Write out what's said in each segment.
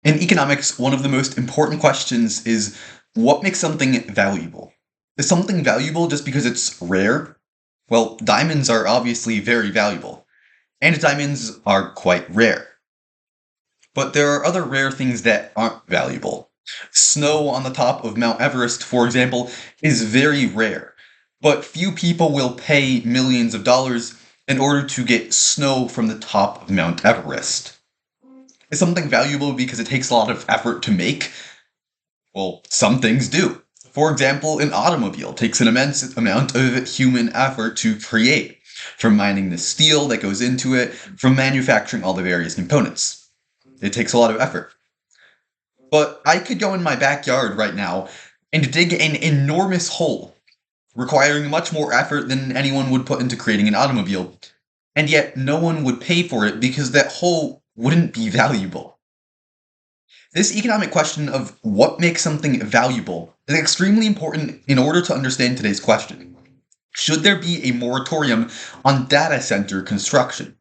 In economics, one of the most important questions is what makes something valuable? Is something valuable just because it's rare? Well, diamonds are obviously very valuable, and diamonds are quite rare. But there are other rare things that aren't valuable. Snow on the top of Mount Everest, for example, is very rare, but few people will pay millions of dollars in order to get snow from the top of Mount Everest. Is something valuable because it takes a lot of effort to make? Well, some things do. For example, an automobile takes an immense amount of human effort to create, from mining the steel that goes into it, from manufacturing all the various components. It takes a lot of effort. But I could go in my backyard right now and dig an enormous hole, requiring much more effort than anyone would put into creating an automobile, and yet no one would pay for it because that hole wouldn't be valuable. This economic question of what makes something valuable is extremely important in order to understand today's question. Should there be a moratorium on data center construction?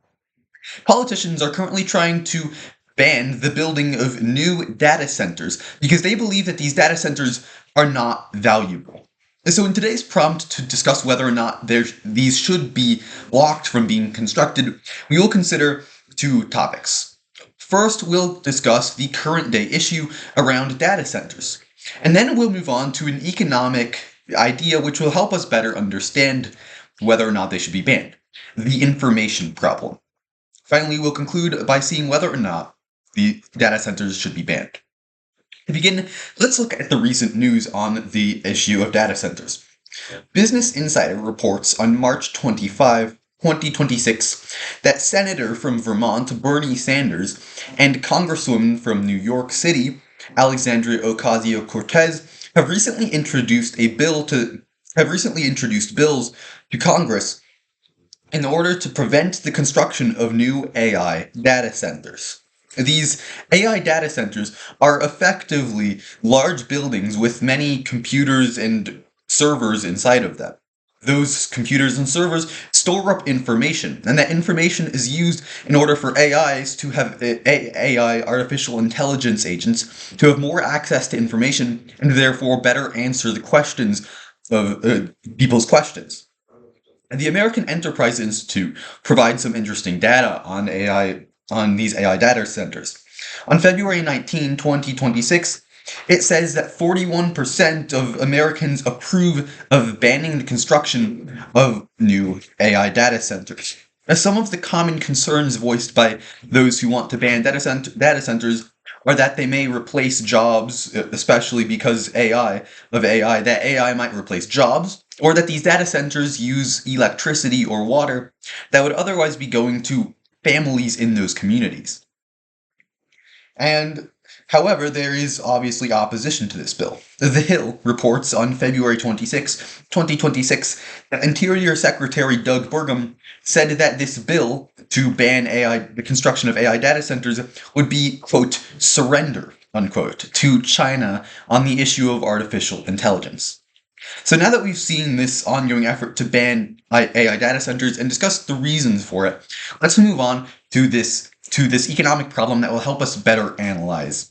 Politicians are currently trying to ban the building of new data centers because they believe that these data centers are not valuable. So, in today's prompt to discuss whether or not these should be blocked from being constructed, we will consider two topics. First, we'll discuss the current day issue around data centers, and then we'll move on to an economic idea which will help us better understand whether or not they should be banned: the information problem. Finally, we'll conclude by seeing whether or not the data centers should be banned. To begin, let's look at the recent news on the issue of data centers. Business Insider reports on March 25, 2026, that Senator from Vermont, Bernie Sanders, and Congresswoman from New York City, Alexandria Ocasio-Cortez, have recently introduced bills to Congress in order to prevent the construction of new AI data centers. These AI data centers are effectively large buildings with many computers and servers inside of them. Those computers and servers store up information, and that information is used in order for AIs to have AI, artificial intelligence agents, to have more access to information and therefore better answer the questions of people's questions. And the American Enterprise Institute provides some interesting data on these AI data centers. On February 19, 2026, it says that 41% of Americans approve of banning the construction of new AI data centers. As some of the common concerns voiced by those who want to ban data centers are that they may replace jobs, especially because that AI might replace jobs, or that these data centers use electricity or water that would otherwise be going to families in those communities. And however, there is obviously opposition to this bill. The Hill reports on February 26, 2026, that Interior Secretary Doug Burgum said that this bill to ban the construction of AI data centers would be, quote, surrender, unquote, to China on the issue of artificial intelligence. So now that we've seen this ongoing effort to ban AI data centers and discuss the reasons for it, let's move on to this economic problem that will help us better analyze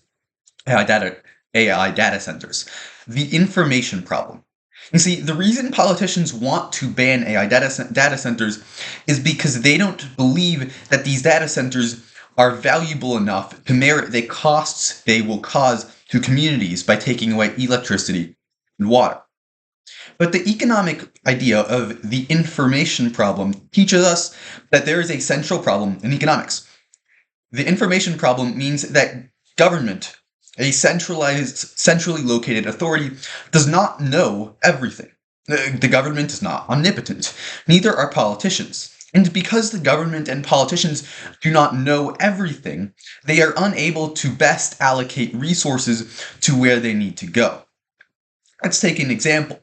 AI data centers. The information problem. You see, the reason politicians want to ban AI data centers is because they don't believe that these data centers are valuable enough to merit the costs they will cause to communities by taking away electricity and water. But the economic idea of the information problem teaches us that there is a central problem in economics. The information problem means that government, a centrally located authority, does not know everything. The government is not omnipotent. Neither are politicians. And because the government and politicians do not know everything, they are unable to best allocate resources to where they need to go. Let's take an example.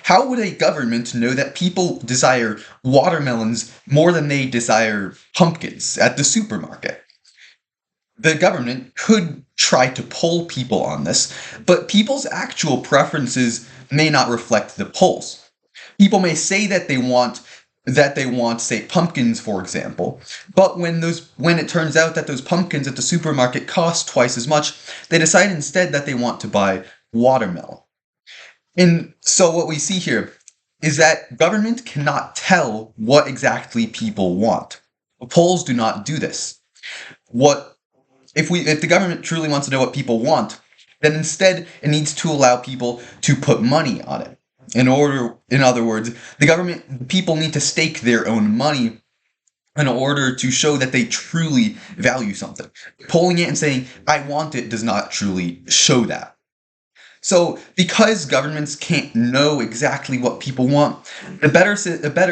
How would a government know that people desire watermelons more than they desire pumpkins at the supermarket? The government could try to poll people on this, but people's actual preferences may not reflect the polls. People may say that they want that they want, say, pumpkins, for example. But when it turns out that those pumpkins at the supermarket cost twice as much, they decide instead that they want to buy watermelon. And so what we see here is that government cannot tell what exactly people want. Polls do not do this. What if the government truly wants to know what people want, then instead it needs to allow people to put money on it. In other words, people need to stake their own money in order to show that they truly value something. Polling it and saying, I want it, does not truly show that. So, because governments can't know exactly what people want, a better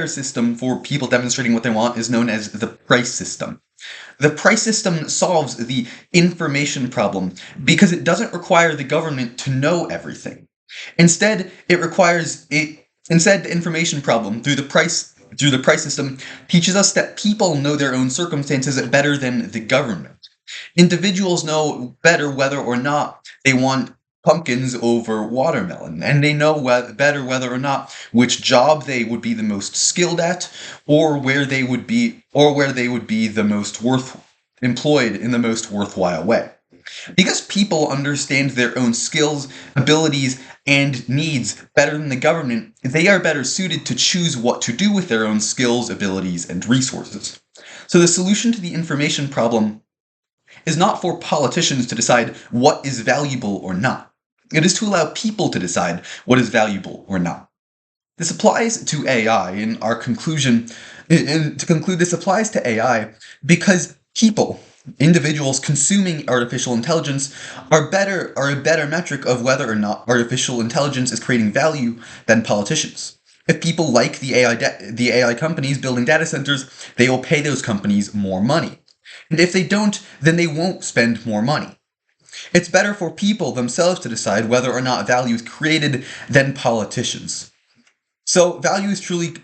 system for people demonstrating what they want is known as the price system. The price system solves the information problem because it doesn't require the government to know everything. Instead, the information problem through the price system teaches us that people know their own circumstances better than the government. Individuals know better whether or not they want pumpkins over watermelon, and they know better whether or not which job they would be the most skilled at, or where they would be the most employed in the most worthwhile way. Because people understand their own skills, abilities, and needs better than the government, they are better suited to choose what to do with their own skills, abilities, and resources. So the solution to the information problem is not for politicians to decide what is valuable or not. It is to allow people to decide what is valuable or not. This applies to AI, and to conclude, this applies to AI because individuals consuming artificial intelligence are a better metric of whether or not artificial intelligence is creating value than politicians. If people like the AI companies building data centers, they will pay those companies more money. And if they don't, then they won't spend more money. It's better for people themselves to decide whether or not value is created than politicians. So value is truly